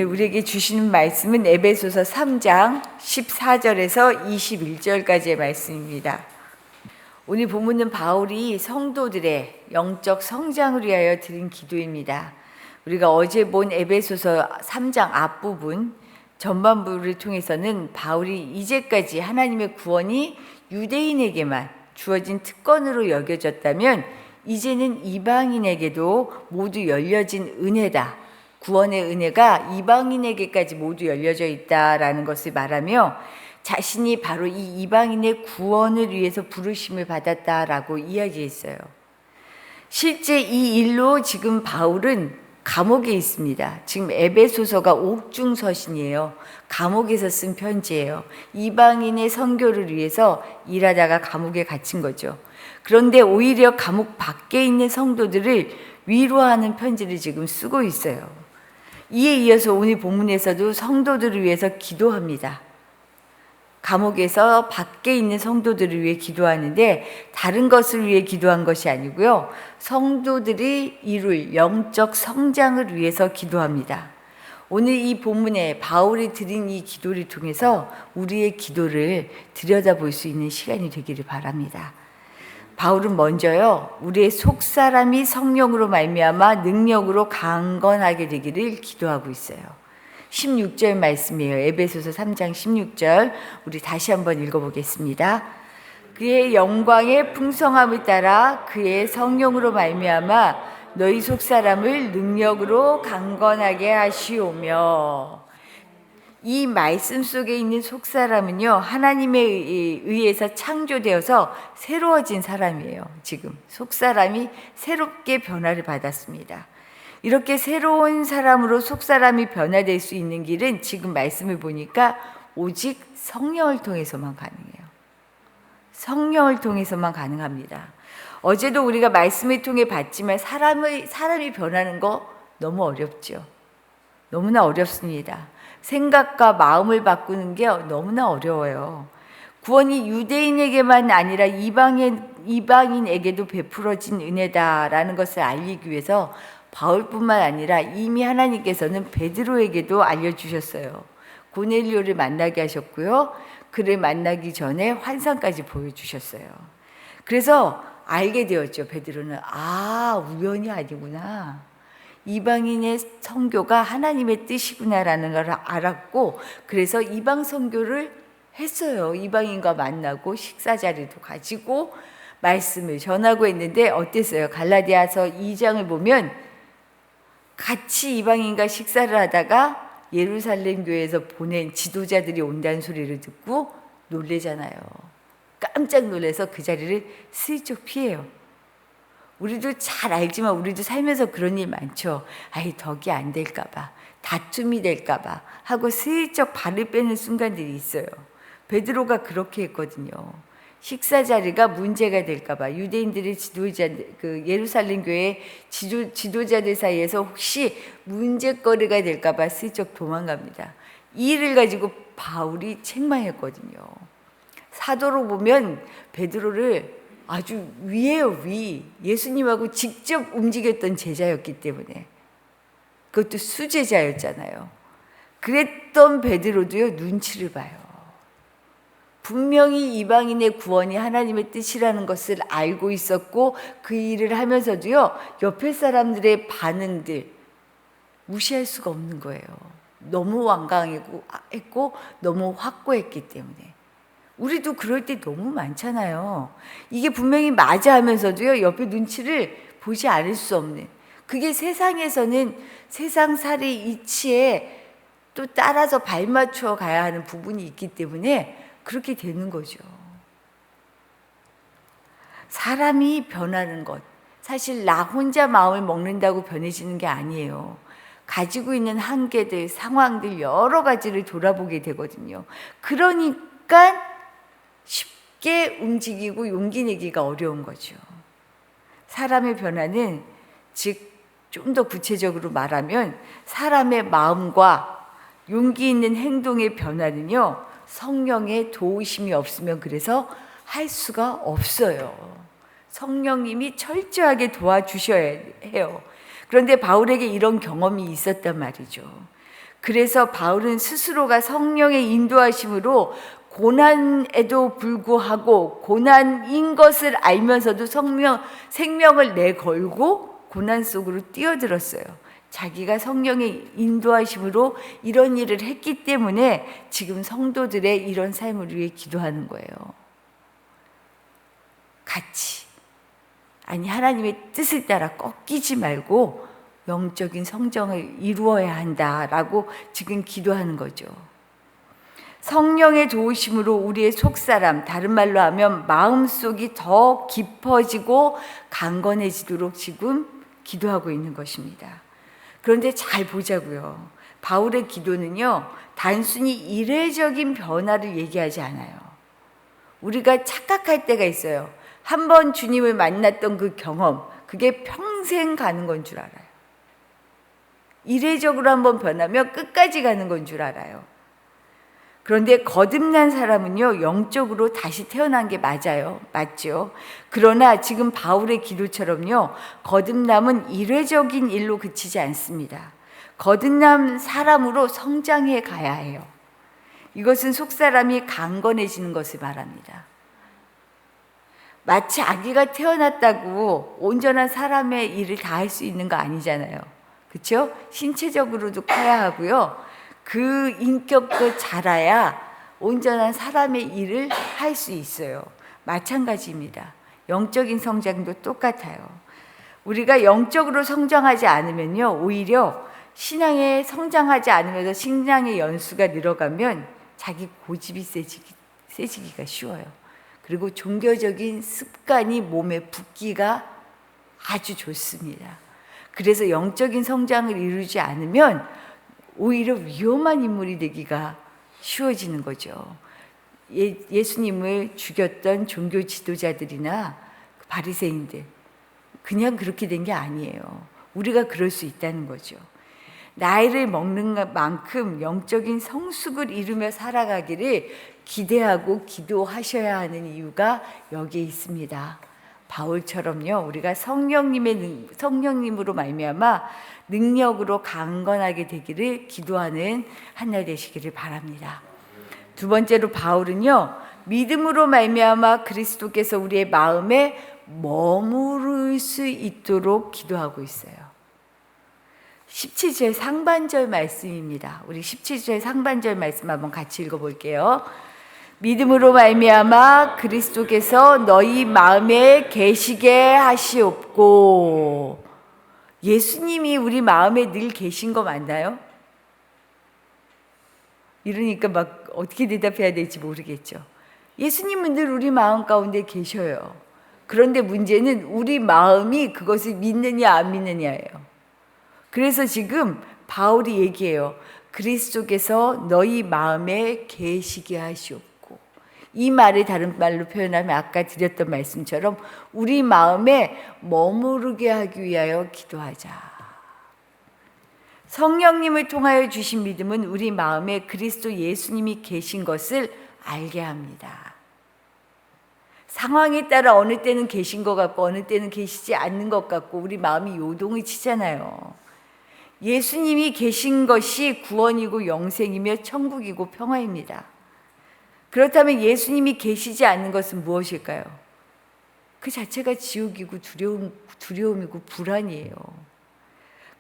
오늘 우리에게 주시는 말씀은 에베소서 3장 14절에서 21절까지의 말씀입니다. 오늘 본문은 바울이 성도들의 영적 성장을 위하여 드린 기도입니다. 우리가 어제 본 에베소서 3장 앞부분 전반부를 통해서는 바울이 이제까지 하나님의 구원이 유대인에게만 주어진 특권으로 여겨졌다면 이제는 이방인에게도 모두 열려진 은혜다. 구원의 은혜가 이방인에게까지 모두 열려져 있다라는 것을 말하며 자신이 바로 이 이방인의 구원을 위해서 부르심을 받았다라고 이야기했어요. 실제 이 일로 지금 바울은 감옥에 있습니다. 지금 에베소서가 옥중서신이에요. 감옥에서 쓴 편지예요. 이방인의 선교를 위해서 일하다가 감옥에 갇힌 거죠. 그런데 오히려 감옥 밖에 있는 성도들을 위로하는 편지를 지금 쓰고 있어요. 이에 이어서 오늘 본문에서도 성도들을 위해서 기도합니다. 감옥에서 밖에 있는 성도들을 위해 기도하는데 다른 것을 위해 기도한 것이 아니고요. 성도들이 이룰 영적 성장을 위해서 기도합니다. 오늘 이 본문에 바울이 드린 이 기도를 통해서 우리의 기도를 들여다볼 수 있는 시간이 되기를 바랍니다. 바울은 먼저요, 우리의 속사람이 성령으로 말미암아 능력으로 강건하게 되기를 기도하고 있어요. 16절 말씀이에요. 에베소서 3장 16절 우리 다시 한번 읽어보겠습니다. 그의 영광의 풍성함을 따라 그의 성령으로 말미암아 너희 속사람을 능력으로 강건하게 하시오며. 이 말씀 속에 있는 속사람은요, 하나님에 의해서 창조되어서 새로워진 사람이에요. 지금 속사람이 새롭게 변화를 받았습니다. 이렇게 새로운 사람으로 속사람이 변화될 수 있는 길은 지금 말씀을 보니까 오직 성령을 통해서만 가능해요. 성령을 통해서만 가능합니다. 어제도 우리가 말씀을 통해 봤지만 사람이 변하는 거 너무 어렵죠. 너무나 어렵습니다. 생각과 마음을 바꾸는 게 너무나 어려워요. 구원이 유대인에게만 아니라 이방인에게도 베풀어진 은혜다라는 것을 알리기 위해서 바울뿐만 아니라 이미 하나님께서는 베드로에게도 알려주셨어요. 고넬료를 만나게 하셨고요. 그를 만나기 전에 환상까지 보여주셨어요. 그래서 알게 되었죠. 베드로는 우연이 아니구나. 이방인의 선교가 하나님의 뜻이구나라는 걸 알았고, 그래서 이방 선교를 했어요. 이방인과 만나고 식사 자리도 가지고 말씀을 전하고 했는데 어땠어요? 갈라디아서 2장을 보면 같이 이방인과 식사를 하다가 예루살렘 교회에서 보낸 지도자들이 온다는 소리를 듣고 놀래잖아요. 깜짝 놀라서 그 자리를 슬쩍 피해요. 우리도 잘 알지만 우리도 살면서 그런 일 많죠. 덕이 안 될까 봐, 다툼이 될까 봐 하고 슬쩍 발을 빼는 순간들이 있어요. 베드로가 그렇게 했거든요. 식사 자리가 문제가 될까 봐 유대인들의 예루살렘 교회 지도자들 사이에서 혹시 문제거리가 될까 봐 슬쩍 도망갑니다. 이 일을 가지고 바울이 책망했거든요. 사도로 보면 베드로를 아주 위예요, 위. 예수님하고 직접 움직였던 제자였기 때문에. 그것도 수제자였잖아요. 그랬던 베드로도요, 눈치를 봐요. 분명히 이방인의 구원이 하나님의 뜻이라는 것을 알고 있었고 그 일을 하면서도요, 옆에 사람들의 반응들 무시할 수가 없는 거예요. 너무 완강했고 너무 확고했기 때문에. 우리도 그럴 때 너무 많잖아요. 이게 분명히 맞아 하면서도요, 옆에 눈치를 보지 않을 수 없는. 그게 세상에서는 세상살이 이치에 또 따라서 발맞춰 가야 하는 부분이 있기 때문에 그렇게 되는 거죠. 사람이 변하는 것, 사실 나 혼자 마음을 먹는다고 변해지는 게 아니에요. 가지고 있는 한계들, 상황들 여러 가지를 돌아보게 되거든요. 그러니까 쉽게 움직이고 용기 내기가 어려운 거죠. 사람의 변화는 즉 좀 더 구체적으로 말하면 사람의 마음과 용기 있는 행동의 변화는요, 성령의 도우심이 없으면 그래서 할 수가 없어요. 성령님이 철저하게 도와주셔야 해요. 그런데 바울에게 이런 경험이 있었단 말이죠. 그래서 바울은 스스로가 성령의 인도하심으로 고난에도 불구하고 고난인 것을 알면서도 생명을 내걸고 고난 속으로 뛰어들었어요. 자기가 성령의 인도하심으로 이런 일을 했기 때문에 지금 성도들의 이런 삶을 위해 기도하는 거예요. 같이. 아니, 하나님의 뜻을 따라 꺾이지 말고 영적인 성장을 이루어야 한다라고 지금 기도하는 거죠. 성령의 도우심으로 우리의 속사람, 다른 말로 하면 마음속이 더 깊어지고 강건해지도록 지금 기도하고 있는 것입니다. 그런데 잘 보자고요. 바울의 기도는요, 단순히 이례적인 변화를 얘기하지 않아요. 우리가 착각할 때가 있어요. 한번 주님을 만났던 그 경험, 그게 평생 가는 건 줄 알아요. 이례적으로 한번 변하면 끝까지 가는 건 줄 알아요. 그런데 거듭난 사람은요, 영적으로 다시 태어난 게 맞아요. 맞죠? 그러나 지금 바울의 기도처럼요, 거듭남은 이례적인 일로 그치지 않습니다. 거듭난 사람으로 성장해 가야 해요. 이것은 속사람이 강건해지는 것을 말합니다. 마치 아기가 태어났다고 온전한 사람의 일을 다 할 수 있는 거 아니잖아요. 그렇죠? 신체적으로도 커야 하고요. 그 인격도 자라야 온전한 사람의 일을 할 수 있어요. 마찬가지입니다. 영적인 성장도 똑같아요. 우리가 영적으로 성장하지 않으면요, 오히려 신앙에 성장하지 않으면서 신앙의 연수가 늘어가면 자기 고집이 세지기가 쉬워요. 그리고 종교적인 습관이 몸에 붙기가 아주 좋습니다. 그래서 영적인 성장을 이루지 않으면 오히려 위험한 인물이 되기가 쉬워지는 거죠. 예수님을 죽였던 종교 지도자들이나 바리새인들, 그냥 그렇게 된 게 아니에요. 우리가 그럴 수 있다는 거죠. 나이를 먹는 만큼 영적인 성숙을 이루며 살아가기를 기대하고 기도하셔야 하는 이유가 여기에 있습니다. 바울처럼요, 우리가 성령님으로 말미암아 능력으로 강건하게 되기를 기도하는 한 날 되시기를 바랍니다. 두 번째로 바울은요, 믿음으로 말미암아 그리스도께서 우리의 마음에 머무를 수 있도록 기도하고 있어요. 17절 상반절 말씀입니다. 우리 17절 상반절 말씀 한번 같이 읽어볼게요. 믿음으로 말미암아 그리스도께서 너희 마음에 계시게 하시옵고. 예수님이 우리 마음에 늘 계신 거 맞나요? 이러니까 막 어떻게 대답해야 될지 모르겠죠. 예수님은 늘 우리 마음 가운데 계셔요. 그런데 문제는 우리 마음이 그것을 믿느냐 안 믿느냐예요. 그래서 지금 바울이 얘기해요. 그리스도께서 너희 마음에 계시게 하시옵고. 이 말을 다른 말로 표현하면 아까 드렸던 말씀처럼 우리 마음에 머무르게 하기 위하여 기도하자. 성령님을 통하여 주신 믿음은 우리 마음에 그리스도 예수님이 계신 것을 알게 합니다. 상황에 따라 어느 때는 계신 것 같고 어느 때는 계시지 않는 것 같고 우리 마음이 요동을 치잖아요. 예수님이 계신 것이 구원이고 영생이며 천국이고 평화입니다. 그렇다면 예수님이 계시지 않는 것은 무엇일까요? 그 자체가 지옥이고 두려움이고 불안이에요.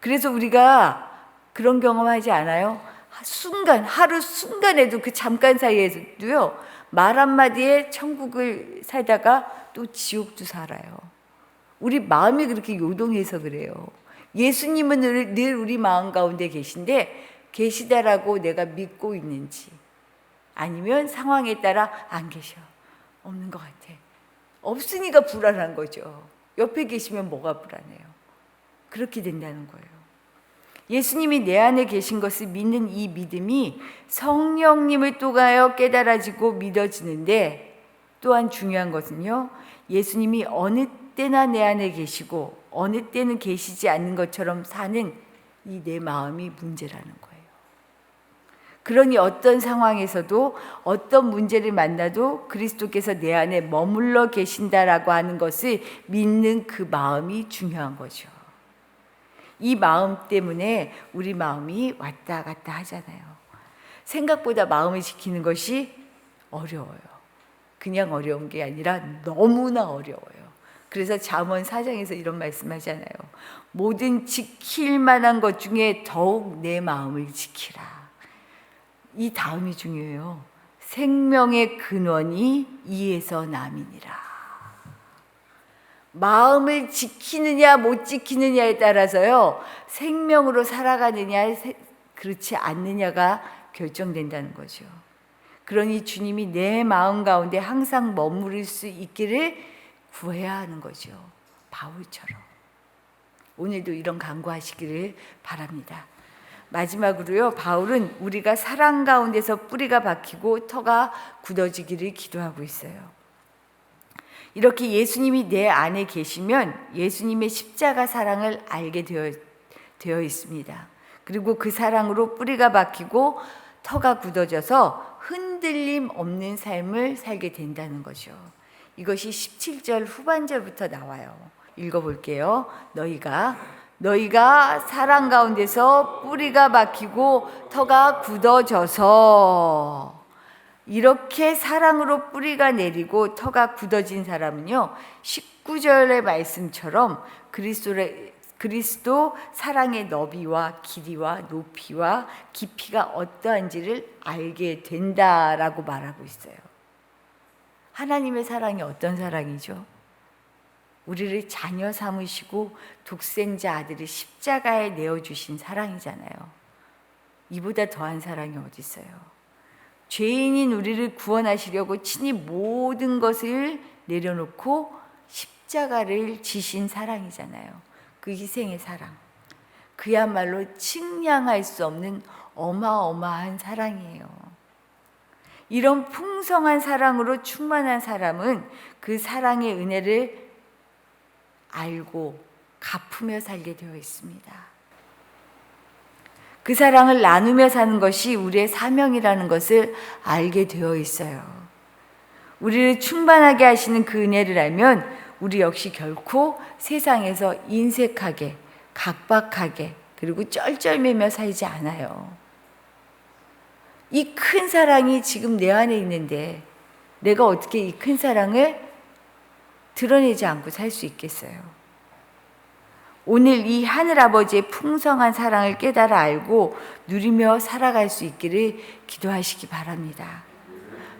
그래서 우리가 그런 경험하지 않아요? 하루 순간에도 그 잠깐 사이에도요, 말 한마디에 천국을 살다가 또 지옥도 살아요. 우리 마음이 그렇게 요동해서 그래요. 예수님은 늘 우리 마음 가운데 계신데 계시다라고 내가 믿고 있는지 아니면 상황에 따라 안 계셔. 없는 것 같아. 없으니까 불안한 거죠. 옆에 계시면 뭐가 불안해요. 그렇게 된다는 거예요. 예수님이 내 안에 계신 것을 믿는 이 믿음이 성령님을 통하여 깨달아지고 믿어지는데 또한 중요한 것은요, 예수님이 어느 때나 내 안에 계시고 어느 때는 계시지 않는 것처럼 사는 이 내 마음이 문제라는 거예요. 그러니 어떤 상황에서도 어떤 문제를 만나도 그리스도께서 내 안에 머물러 계신다라고 하는 것을 믿는 그 마음이 중요한 거죠. 이 마음 때문에 우리 마음이 왔다 갔다 하잖아요. 생각보다 마음을 지키는 것이 어려워요. 그냥 어려운 게 아니라 너무나 어려워요. 그래서 잠언 4장에서 이런 말씀하잖아요. 모든 지킬 만한 것 중에 더욱 내 마음을 지키라. 이 다음이 중요해요. 생명의 근원이 이에서 남이니라. 마음을 지키느냐 못 지키느냐에 따라서요, 생명으로 살아가느냐 그렇지 않느냐가 결정된다는 거죠. 그러니 주님이 내 마음 가운데 항상 머무를 수 있기를 구해야 하는 거죠. 바울처럼. 오늘도 이런 간구하시기를 바랍니다. 마지막으로요, 바울은 우리가 사랑 가운데서 뿌리가 박히고 터가 굳어지기를 기도하고 있어요. 이렇게 예수님이 내 안에 계시면 예수님의 십자가 사랑을 알게 되어 있습니다. 그리고 그 사랑으로 뿌리가 박히고 터가 굳어져서 흔들림 없는 삶을 살게 된다는 거죠. 이것이 17절 후반절부터 나와요. 읽어볼게요. 너희가 사랑 가운데서 뿌리가 박히고 터가 굳어져서, 이렇게 사랑으로 뿌리가 내리고 터가 굳어진 사람은요, 19절의 말씀처럼 그리스도 사랑의 너비와 길이와 높이와 깊이가 어떠한지를 알게 된다라고 말하고 있어요. 하나님의 사랑이 어떤 사랑이죠? 우리를 자녀 삼으시고 독생자 아들을 십자가에 내어주신 사랑이잖아요. 이보다 더한 사랑이 어디 있어요? 죄인인 우리를 구원하시려고 친히 모든 것을 내려놓고 십자가를 지신 사랑이잖아요. 그 희생의 사랑, 그야말로 측량할 수 없는 어마어마한 사랑이에요. 이런 풍성한 사랑으로 충만한 사람은 그 사랑의 은혜를 알고 갚으며 살게 되어 있습니다. 그 사랑을 나누며 사는 것이 우리의 사명이라는 것을 알게 되어 있어요. 우리를 충만하게 하시는 그 은혜를 알면 우리 역시 결코 세상에서 인색하게, 각박하게, 그리고 쩔쩔매며 살지 않아요. 이 큰 사랑이 지금 내 안에 있는데 내가 어떻게 이 큰 사랑을 드러내지 않고 살 수 있겠어요? 오늘 이 하늘아버지의 풍성한 사랑을 깨달아 알고 누리며 살아갈 수 있기를 기도하시기 바랍니다.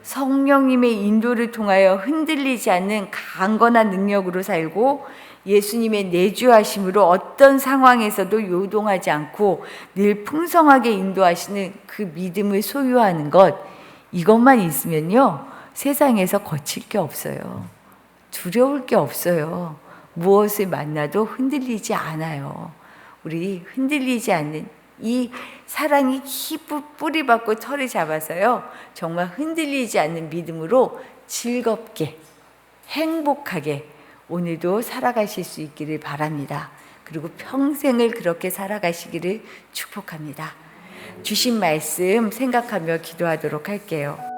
성령님의 인도를 통하여 흔들리지 않는 강건한 능력으로 살고 예수님의 내주하심으로 어떤 상황에서도 요동하지 않고 늘 풍성하게 인도하시는 그 믿음을 소유하는 것, 이것만 있으면요, 세상에서 거칠 게 없어요. 두려울 게 없어요. 무엇을 만나도 흔들리지 않아요. 우리 흔들리지 않는 이 사랑이 깊이 뿌리 박고 털을 잡아서요, 정말 흔들리지 않는 믿음으로 즐겁게 행복하게 오늘도 살아가실 수 있기를 바랍니다. 그리고 평생을 그렇게 살아가시기를 축복합니다. 주신 말씀 생각하며 기도하도록 할게요.